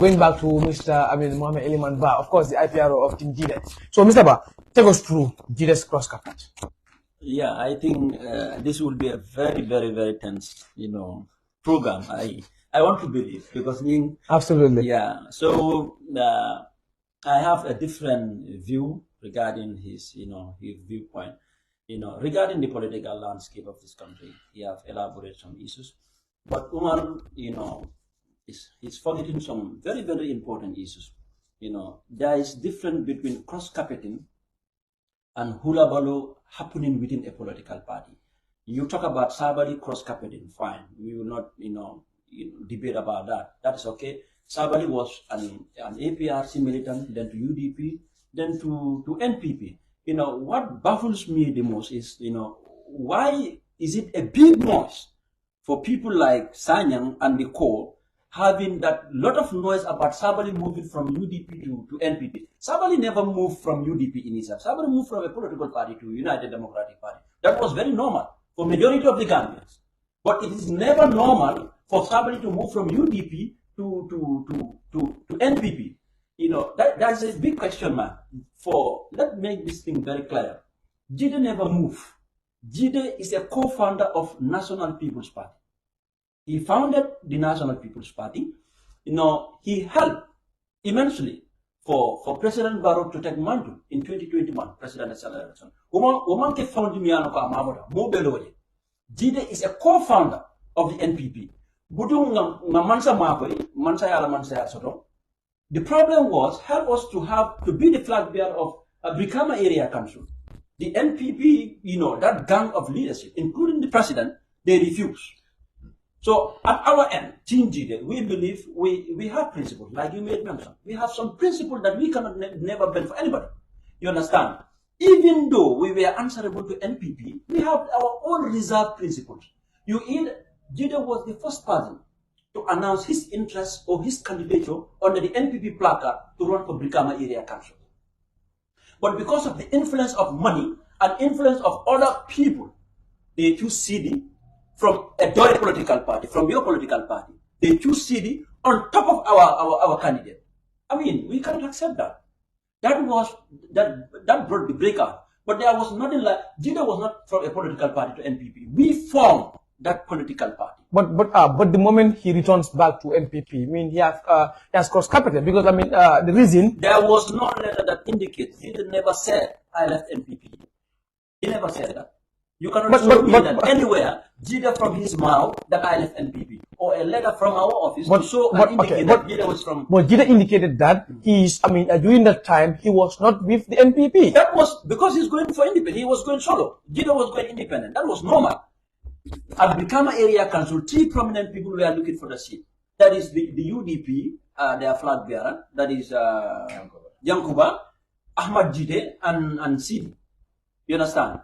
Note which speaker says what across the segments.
Speaker 1: going back to Mohammed Hon Bah, of course, the IPRO of Team GDE. So, Mr. Bah, take us through GDE's cross carpet.
Speaker 2: Yeah, I think this will be a very, very, very tense, program. I want to believe because
Speaker 1: absolutely.
Speaker 2: Yeah. So I have a different view regarding his viewpoint. Regarding the political landscape of this country, he have elaborated some issues, but Umar, is forgetting some very, very important issues. There is difference between cross-carpeting and hula baloo happening within a political party. You talk about Sabali cross-carpeting, fine. We will not, debate about that. That's okay. Sabali was an APRC militant, then to UDP, then to NPP. What baffles me the most is, why is it a big noise for people like Sanyang and the core having that lot of noise about Sabali moving from UDP to NPP. Sabali never moved from UDP in itself. Sabali moved from a political party to United Democratic Party. That was very normal for majority of the Gambians. But it is never normal for Sabali to move from UDP to NPP. That's a big question mark. Let's make this thing very clear. Jide never moved. Jide is a co-founder of National People's Party. He founded the National People's Party. He helped immensely for President Barrow to take mantle in 2021 presidential election. Jide is a co-founder of the NPP. The problem was help us to be the flag bearer of a Brikama area council. The NPP, that gang of leadership, including the president, they refused. So at our end, Team GDE, we believe we have principles, like you made mention. We have some principles that we cannot never bend for anybody. You understand? Even though we were answerable to NPP, we have our own reserved principles. GDE was the first person to announce his interest or his candidature under the NPP placard to run for Brikama area council. But because of the influence of money and influence of other people, they choose CD from a Doi political party, from your political party. They choose CD on top of our candidate. I mean, we cannot accept that. That brought the breakout. But there was nothing like, GDE was not from a political party to NPP. We formed that political party.
Speaker 1: But the moment he returns back to NPP, he has cross-carpeted because the reason
Speaker 2: there was no letter that indicates he never said I left NPP. He never said that. You cannot show me that anywhere, GDE from his mouth that I left NPP, or a letter from our office to show and indicate that GDE was from.
Speaker 1: But GDE indicated that during that time he was not with the NPP.
Speaker 2: That was because he's going for independent. He was going solo. GDE was going independent. That was normal. At Brikama area council, 3 prominent people were looking for the seat. That is the UDP, their flag bearer. That is Yankuba, Ahmad GDE, and Sidi. You understand?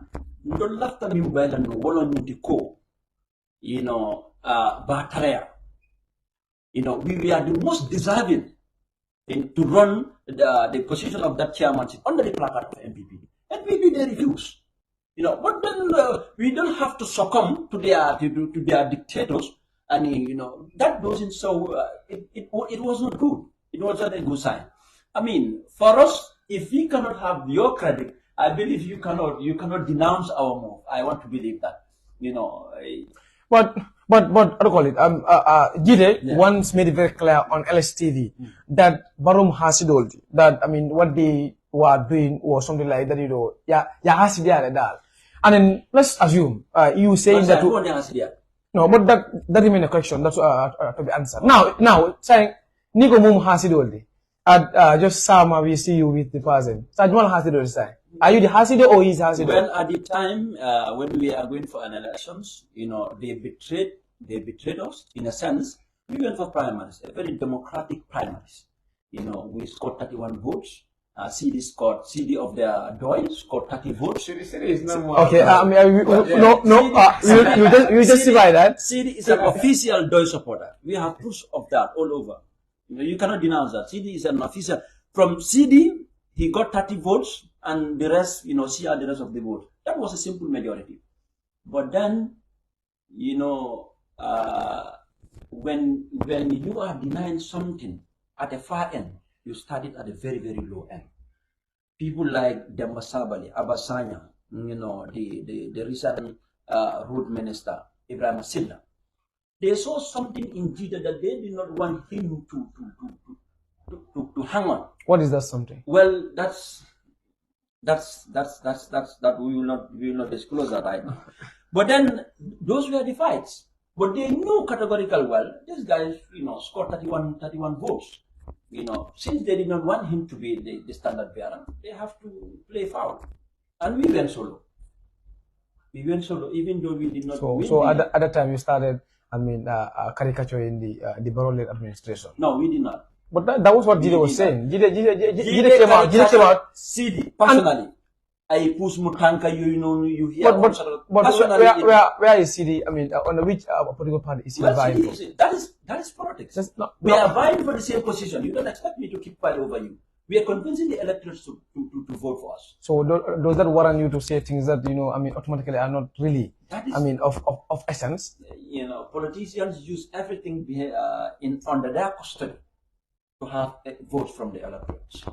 Speaker 2: Betrayal. We are the most deserving to run the position of that chairmanship under the placard of NPP. NPP, they refuse. But then we don't have to succumb to their dictators, and that doesn't show. It was not good. It was not a good sign. I mean, for us, if we cannot have your credit, I believe you cannot denounce our move. I want to believe that.
Speaker 1: But I don't call it. GDE once made it very clear on LSTV that Barum Hasidol that what they were doing was something like that. Hasidia. And then let's assume you saying that. No, but that remains a question. That's to be answered. Now saying Nico Mum Hasidol. Just Sama, we see you with the person. Sajmal Hasidol say. Are you the Hasido or is Hasido?
Speaker 2: Well, at the time when we are going for an elections, they betrayed us in a sense. We went for primaries, a very democratic primaries. We scored 31 votes. CD of their Doi scored 30 votes.
Speaker 1: CD is no more. Okay, you justify that.
Speaker 2: CD is an official Doi supporter. We have proof of that all over. You cannot denounce that. CD is an official. From CD, he got 30 votes, and the rest, see the rest of the vote. That was a simple majority. But then, when you are denying something at the far end, you started at the very, very low end. People like Demba Sabali, Abasanya, the recent road minister, Ibrahim Silla, they saw something in Jida that they did not want him to hang on.
Speaker 1: What is that something?
Speaker 2: Well, that we will not disclose that right now. But then those were the fights. But they knew categorically well, this guy, scored 31 votes. Since they did not want him to be the standard bearer, they have to play foul. And we went solo. Even though we did not win.
Speaker 1: So at that time you started, caricaturing the Barrow-led administration.
Speaker 2: No, we did not.
Speaker 1: But that was what Jide was saying. Jide came out.
Speaker 2: CD, personally. I push Mutanka, you hear.
Speaker 1: But where is CD? On which political party is he vying for?
Speaker 2: That is politics. We are vying for the same position. You don't expect me to keep quiet over you. We are convincing the electors to vote for us.
Speaker 1: So does that warrant you to say things that automatically are not really of essence?
Speaker 2: Politicians use everything under their custody to have votes from the electors.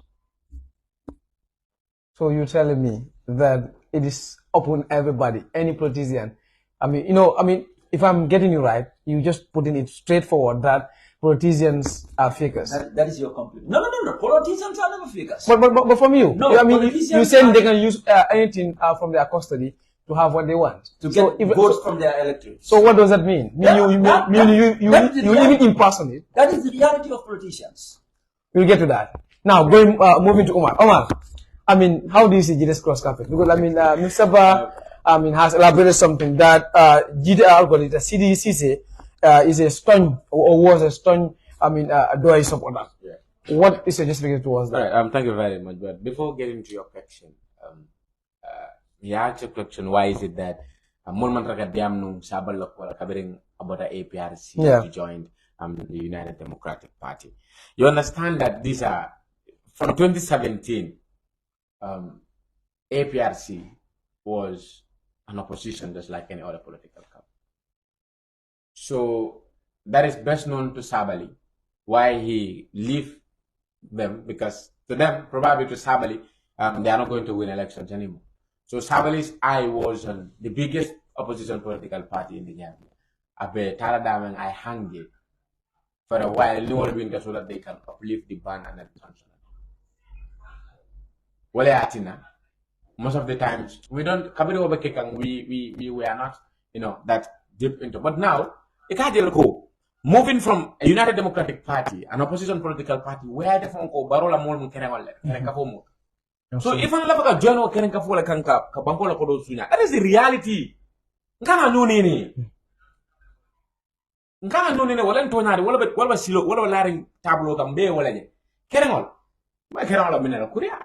Speaker 1: So you're telling me that it is open everybody, any politician. If I'm getting you right, you just putting it straightforward that politicians are fakers.
Speaker 2: That is your complaint. No. Politicians are never fakers.
Speaker 1: But from you,
Speaker 2: no,
Speaker 1: you saying they can use anything from their custody to have what they want.
Speaker 2: To get votes from their electors.
Speaker 1: So what does that mean? You even impersonate.
Speaker 2: That is the reality of politicians.
Speaker 1: We'll get to that. Now, moving to Omar. Omar, how do you see Jide's cross carpet? Because Mr. Bah, has elaborated something that Jide algorithm, the CDCC, is a stun or was a stun. Do I support that? Yeah. What is your justification towards that?
Speaker 3: Right. Thank you very much. But before getting to your question, you asked a question. Why is it that Mulman Rakadiam Sabalok were covering about the APRC to join the United Democratic Party? You understand that these are from 2017. APRC was an opposition just like any other political camp. So that is best known to Sabali, why he left them, because to them, probably to Sabali, they are not going to win elections anymore. So Sabali's eye was on the biggest opposition political party in the Gambia. Abe Taradam I hang it for a while, no winter, so that they can uplift the ban and the function. Well, most of the times we don't we were not that deep into, but now it can't go moving from a United Democratic Party, an opposition political party, where the phone call Barola Molmu Kerenga. So if I love a journal Kerenka for a kanka, Kabampola Kodosunya, that is the reality. Nkana nunini. Nkana nunini, Walentonari, what was Silo, what was Larry Tablo Gambe, Walaje. Kerengol. My Kerenga Minera Korea.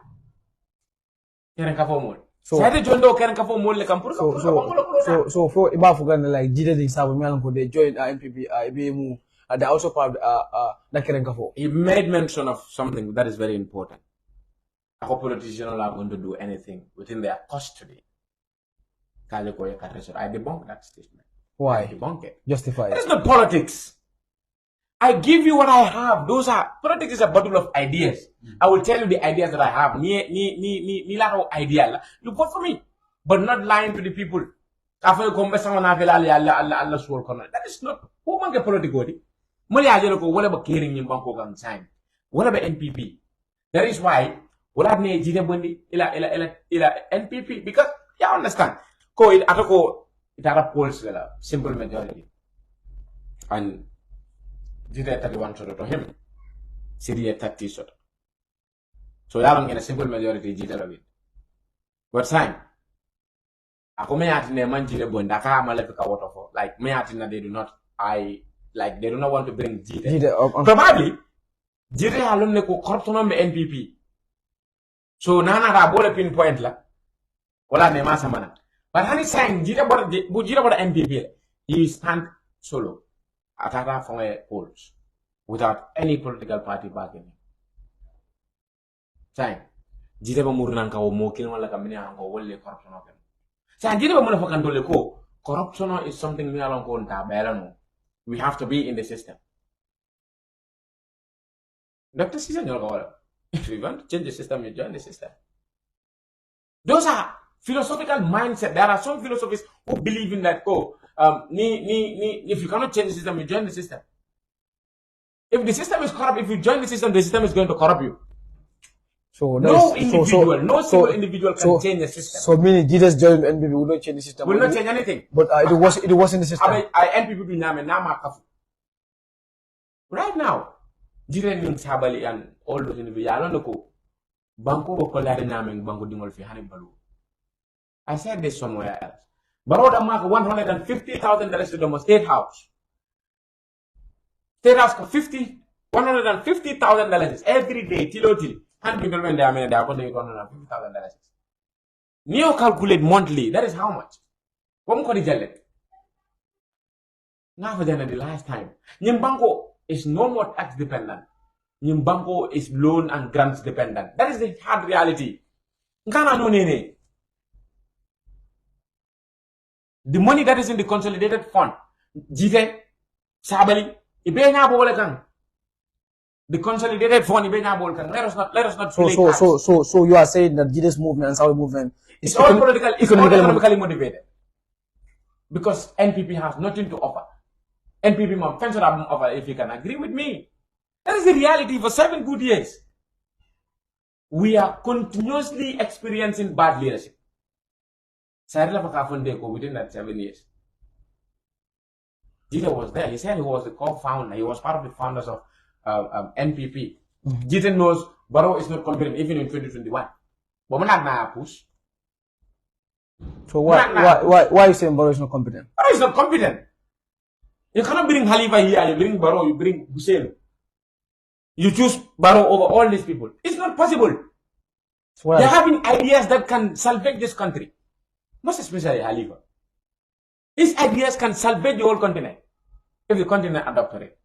Speaker 3: So for
Speaker 1: Ibafugan like Jide Ding Sabu they joined NPP, IBMU, they also part the Kerenkafo.
Speaker 3: He made mention of something that is very important. Our politicians are going to do anything within their custody. I debunk that statement.
Speaker 1: Why?
Speaker 3: I debunk it.
Speaker 1: Justify it.
Speaker 3: It's not politics. I give you what I have. Politics is a bottle of ideas. I will tell you the ideas that I have. You vote for me, but not lying to the people. That is not who man get political. Whatever caring in Banco gang sign. Whatever NPP. That is why NPP, because you understand. It had polls simple majority. And Jide 31 to him. Syria 30 sort. So that don't get a simple majority Jide of it. But time. Ako may atin na man Jide bon daka malapika waterfall. Like may atin na they do not want to bring Jide. Probably Jide alone ne ko corruption on the NPP. So nana ra bole pinpoint la. Wala ne masa mana. But hani saying Jide about NPP, he stand solo. Atara from a polls without any political party backing him. Saying, Jide ba murnan ka o mo kin wala kamini ango wolle corruption open. Saying Jide ba muna fakandole ko corruption is something we along ko nta bela no. We have to be in the system. Dr. Caesar, if you want to change the system, you join the system. Those are philosophical mindset. There are some philosophies who believe in that, if you cannot change the system, you join the system. If the system is corrupt, if you join the system is going to corrupt you.
Speaker 1: So
Speaker 3: no single individual can change the system.
Speaker 1: So meaning Jesus joined NPP will not change the system.
Speaker 3: Will not change anything.
Speaker 1: But it was in the system.
Speaker 3: NPP do nama kafu. Right now, Jiren yung Sabali and all those individuals, I don't know, Banco ko kolari namin Banco dingol fi hanib balu. I said this somewhere else. Baroda mark $150,000 to the State House. State House $150,000 every day, till. And people when they are $150,000. Neo calculate monthly, that is how much? What ko di jalet? Now for the last time. Nyimbanko is no more tax dependent. Nyimbanko is loan and grants dependent. That is the hard reality. The money that is in the consolidated fund, Jite, Sabali, the consolidated fund, let us not.
Speaker 1: So you are saying that Jide's movement and Saudi movement is
Speaker 3: all economically motivated, because NPP has nothing to offer. NPP mom fence offer, if you can agree with me. That is the reality. For 7 good years, we are continuously experiencing bad leadership. Within that 7 years, Jite was there. He said he was the co-founder. He was part of the founders of NPP. Jite knows Barrow is not competent even in 2021. But we're not going to push.
Speaker 1: So why are you saying Barrow is not competent?
Speaker 3: Barrow is not competent. You cannot bring Halifa here, you bring Barrow, you bring Hussein. You choose Barrow over all these people. It's not possible. They're having ideas that can salvage this country. Most especially Halifa. His ideas can salvage the whole continent if the continent adopted it.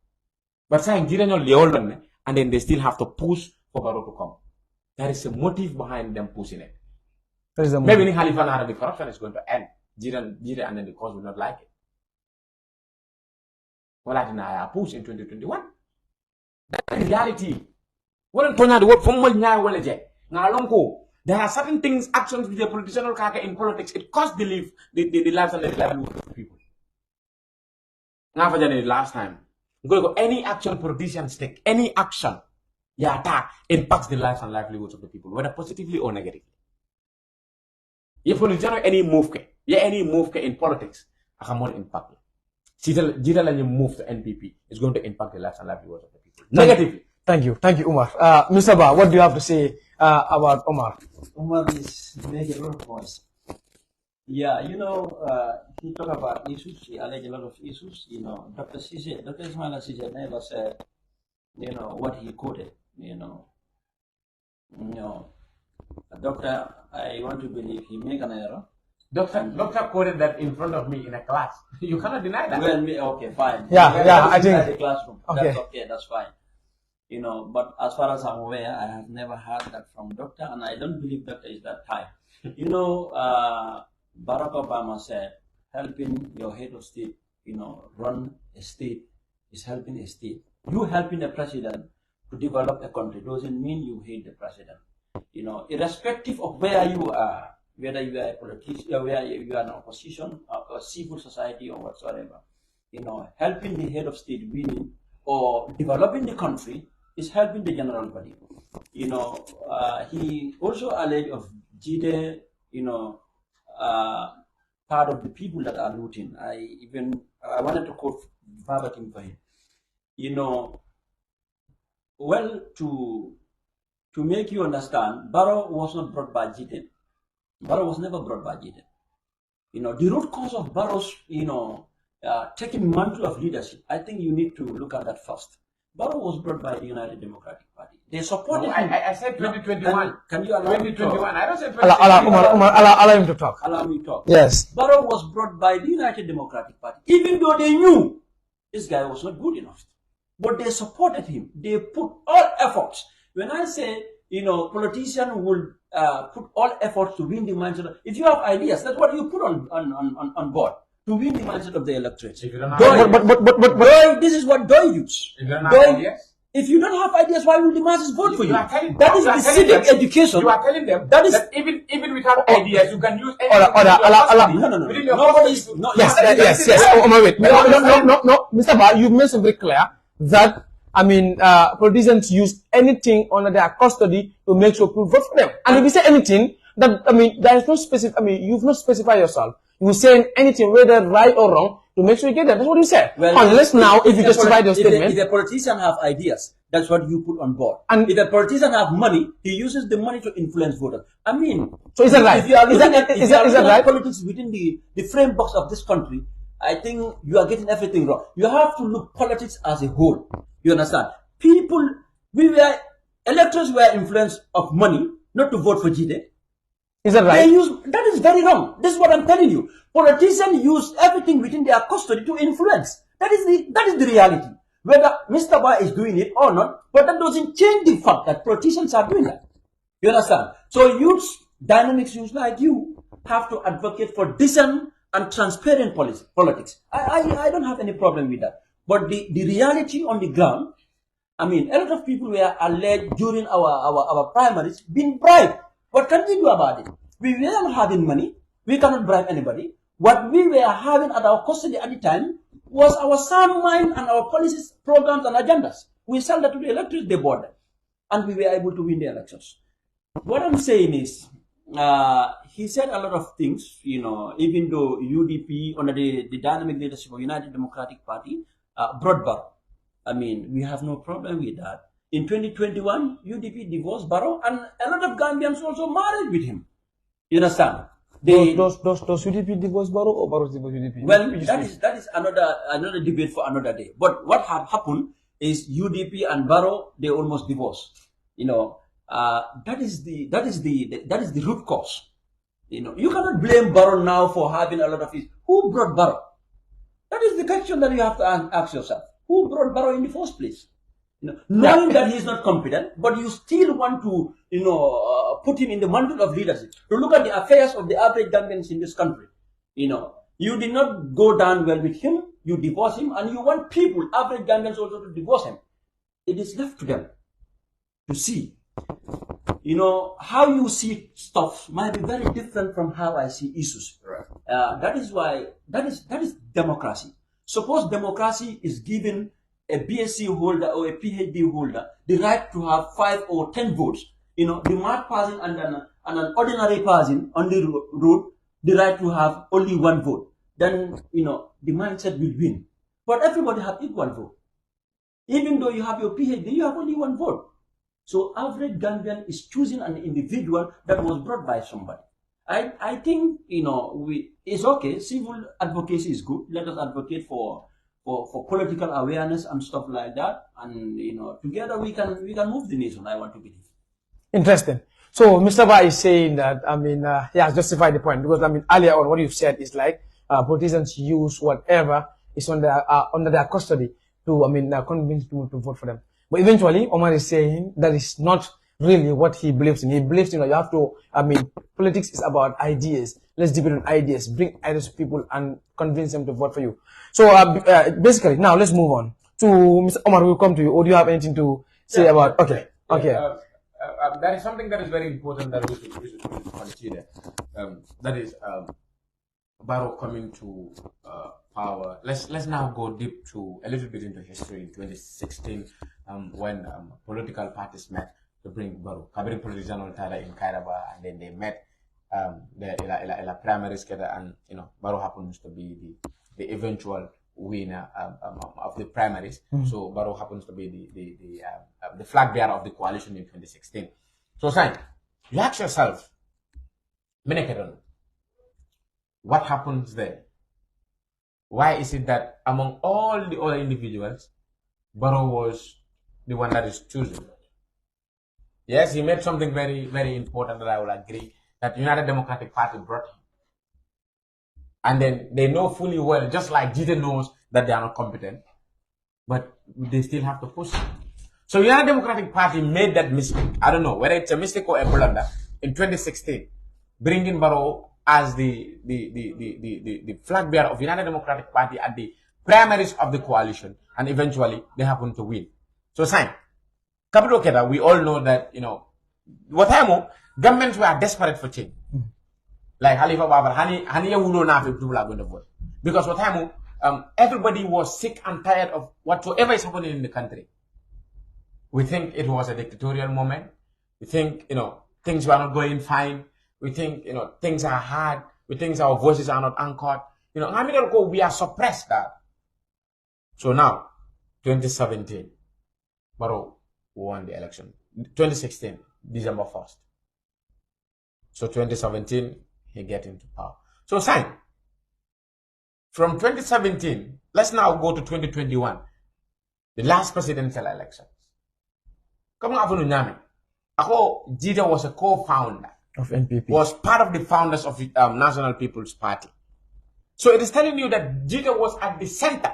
Speaker 3: But saying and then they still have to push for Barrow to come. There is a motive behind them pushing it. Maybe in Halifa the corruption is going to end. Jire and then the cause will not like it. Well, I deny push in 2021. That's the reality. There are certain things, actions with the politician in politics, it costs the lives and the livelihood of people. Now for the last time, any action politicians take, any action, impacts the lives and livelihoods of the people, whether positively or negatively. If politician any move in politics, I can more impact. Jira move to NPP is going to impact the lives and livelihoods of the people negatively.
Speaker 1: Thank you, Umar. Mr. Bah, what do you have to say about Omar?
Speaker 2: Omar is making a lot of noise. Yeah, he talked about issues. He alleged a lot of issues. Dr. Ismaila Cisse never said, what he quoted. Doctor, I want to believe he made an error.
Speaker 3: Doctor quoted that in front of me in a class. You cannot deny that.
Speaker 2: Well, okay, fine.
Speaker 1: Yeah, I think
Speaker 2: the classroom. Okay. That's fine. But as far as I'm aware, I have never heard that from Doctor, and I don't believe Doctor is that type. Barack Obama said, helping your head of state, run a state is helping a state. You helping a president to develop a country doesn't mean you hate the president. Irrespective of where you are, whether you are a politician, whether you are an opposition, or civil society, or whatsoever, helping the head of state winning or developing the country is helping the general body. He also alleged of Jide, part of the people that are looting. I wanted to quote verbatim for him. Well, to make you understand, Barrow was not brought by Jide. Barrow was never brought by Jide. The root cause of Barrow's, taking mantle of leadership, I think you need to look at that first. Barrow was brought by the United Democratic Party. They supported him.
Speaker 3: I said 2021.
Speaker 2: Can you allow
Speaker 3: 2021? I don't say 2021.
Speaker 1: Allow him to talk.
Speaker 2: Allow me to talk.
Speaker 1: Yes.
Speaker 2: Barrow was brought by the United Democratic Party, even though they knew this guy was not good enough. But they supported him. They put all efforts. When I say, politicians will put all efforts to win the mindset. If you have ideas, that's what you put on board. To win the mindset of the electorate.
Speaker 1: But
Speaker 2: This is what Doi use.
Speaker 3: If you don't have ideas?
Speaker 2: If you don't have ideas, why will the masses vote for you?
Speaker 3: That
Speaker 2: is the civic education.
Speaker 3: You are telling them that even without ideas, you can use
Speaker 2: No.
Speaker 1: Yes. Oh, wait. No. Mr. Bah, you made it very clear that, I mean, politicians use anything under their custody to make sure people vote for them. And if you say anything, that, I mean, there is no specific, I mean, you've not specified yourself. You say anything, whether right or wrong, to make sure you get that. That's what you said. Well, unless now, if you justify your statement.
Speaker 2: If a politician have ideas, that's what you put on board. And if a politician have money, he uses the money to influence voters. I mean,
Speaker 1: so is that right?
Speaker 2: If you are looking at politics within the framework of this country, I think you are getting everything wrong. You have to look politics as a whole. You understand? Electors were influenced of money, not to vote for Jide.
Speaker 1: Is that right?
Speaker 2: That is very wrong. This is what I'm telling you. Politicians use everything within their custody to influence. That is the reality. Whether Mr. Bah is doing it or not, but that doesn't change the fact that politicians are doing that. You understand? So dynamics youths like you have to advocate for decent and transparent politics. I don't have any problem with that. But the reality on the ground, I mean, a lot of people were alleged during our primaries being bribed. What can we do about it? We were not having money. We cannot bribe anybody. What we were having at our custody at the time was our sound mind and our policies, programs, and agendas. We sell that to the electors, they bought them. And we were able to win the elections. What I'm saying is, he said a lot of things, you know, even though UDP, under the dynamic leadership of United Democratic Party, brought Barrow. I mean, we have no problem with that. In 2021, UDP divorced Barrow, and a lot of Gambians also married with him. You understand?
Speaker 1: Does UDP divorce Barrow or Barrow divorce UDP?
Speaker 2: Well, that is another debate for another day. But what had happened is UDP and Barrow, they almost divorced. You know, that is the root cause. You know, you cannot blame Barrow now for having a lot of his. Who brought Barrow? That is the question that you have to ask yourself. Who brought Barrow in the first place? You know, knowing that he is not competent, but you still want to, put him in the mantle of leadership, to look at the affairs of the average Gambians in this country. You know, you did not go down well with him, you divorce him, and you want people, average Gambians also, to divorce him. It is left to them to see. You know, how you see stuff might be very different from how I see issues.
Speaker 3: Right.
Speaker 2: That is why, that is democracy. Suppose democracy is given a BSc holder or a PhD holder the right to have 5 or 10 votes. You know, the mad person and an ordinary person on the road, the right to have only 1 vote. Then, you know, the mindset will win. But everybody have equal vote. Even though you have your PhD, you have only 1 vote. So average Gambian is choosing an individual that was brought by somebody. I think, you know, it's okay. Civil advocacy is good. Let us advocate for political awareness and stuff like that. And, you know, together we can move the nation, I want to believe.
Speaker 1: Interesting. So Mr. Bah is saying that, I mean, he has justified the point, because, I mean, earlier on what you've said is like, politicians use whatever is under their custody to, I mean, convince people to vote for them. But eventually, Omar is saying that is not really what he believes in. He believes, you know, you have to, I mean, politics is about ideas. Let's debate on ideas, bring ideas to people and convince them to vote for you. So, basically, now let's move on to Mr. Omar. We'll come to you. Or do you have anything to say about, okay.
Speaker 3: That is something that is very important that we should consider. That is, Barrow coming to power. Let's now go deep to a little bit into history. In 2016, when political parties met to bring Barrow, Kabiri politician in Kairaba, and then they met the primaries together, and you know, Barrow happens to be the eventual winner of the primaries. So Barrow happens to be the flag bearer of the coalition in 2016. So, Sign, you ask yourself, Menekedon, what happens there? Why is it that among all the other individuals, Barrow was the one that is chosen? Yes, he made something very, very important that I will agree, that United Democratic Party brought him. And then they know fully well, just like Jide knows that they are not competent, but they still have to push him. So United Democratic Party made that mistake. I don't know whether it's a mistake or a blunder in 2016, bringing Barrow as the flag bearer of United Democratic Party at the primaries of the coalition, and eventually they happen to win. So, Sign, Capital Keda, we all know that, what time governments were desperate for change. Like Halifa Babar, Hani Wulo Nafi people are going to vote. Because what time everybody was sick and tired of whatsoever is happening in the country. We think it was a dictatorial moment. We think, things were not going fine. We think, things are hard. We think our voices are not anchored. We are suppressed that. So now, 2017, Barrow won the election. 2016, December 1st. So 2017, he get into power. So sign. From 2017, let's now go to 2021, the last presidential elections. Come on, Ako Jita was a co-founder
Speaker 1: of NPP.
Speaker 3: Was part of the founders of the National People's Party. So it is telling you that Jita was at the center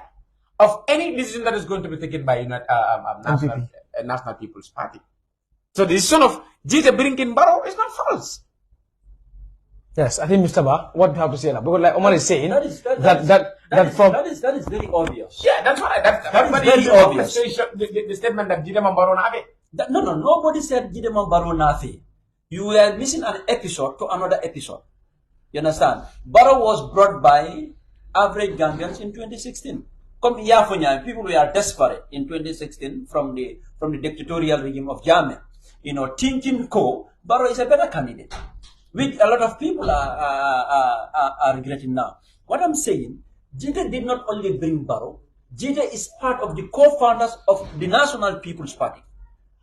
Speaker 3: of any decision that is going to be taken by National People's Party. So the decision of Jita bringing Barrow is not false.
Speaker 1: Yes, I think Mr. Bah, what do you have to say now? Because like Omar is saying,
Speaker 2: that is very obvious.
Speaker 3: Yeah, that's what
Speaker 2: that is very obvious.
Speaker 3: The statement that Jita Barrow Nafi.
Speaker 2: No, nobody said Jita Barrow Nafi. You are missing an episode to another episode. You understand? Barrow was brought by average Gambians in 2016. Come Yafunya, people were desperate in 2016 from the dictatorial regime of Jammeh. Thinking Barrow is a better candidate. Which a lot of people are regretting now. What I'm saying, Jita did not only bring Barrow, Jita is part of the co-founders of the National People's Party.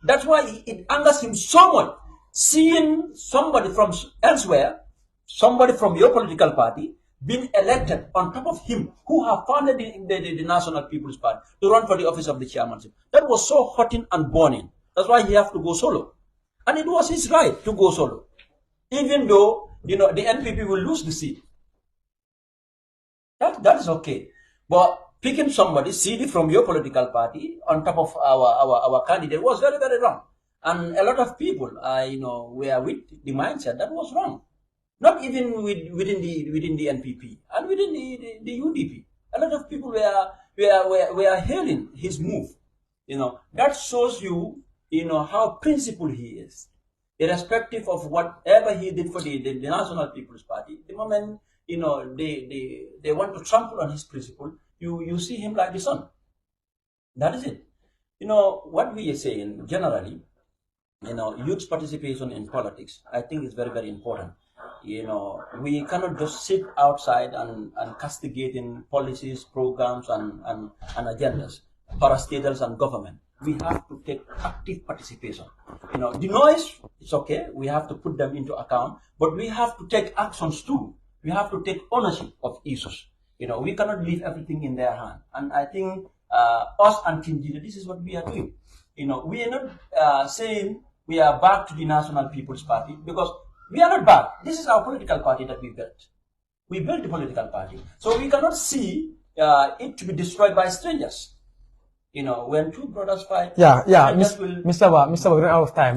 Speaker 2: That's why it angers him so much, seeing somebody from elsewhere, somebody from your political party, being elected on top of him, who have founded the National People's Party, to run for the office of the chairmanship. That was so hurting and burning. That's why he have to go solo. And it was his right to go solo. Even though, the NPP will lose the seat. That is okay. But picking somebody, CD from your political party, on top of our candidate was very, very wrong. And a lot of people, were with the mindset that was wrong. Not even within the NPP and within the UDP. A lot of people were hailing his move. That shows you, how principled he is. Irrespective of whatever he did for the National People's Party, the moment they want to trample on his principle, you see him like the sun. That is it. What we are saying generally, youth participation in politics, I think is very, very important. We cannot just sit outside and castigating policies, programs, and agendas, parastatals and government. We have to take active participation. The noise, it's okay. We have to put them into account, but we have to take actions too. We have to take ownership of issues. We cannot leave everything in their hand. And I think us and Team Jita, this is what we are doing. We are not saying we are back to the National People's Party, because we are not back. This is our political party that we built. We built the political party. So we cannot see it to be destroyed by strangers. When two brothers fight,
Speaker 1: Mr. Bah, we're out of time.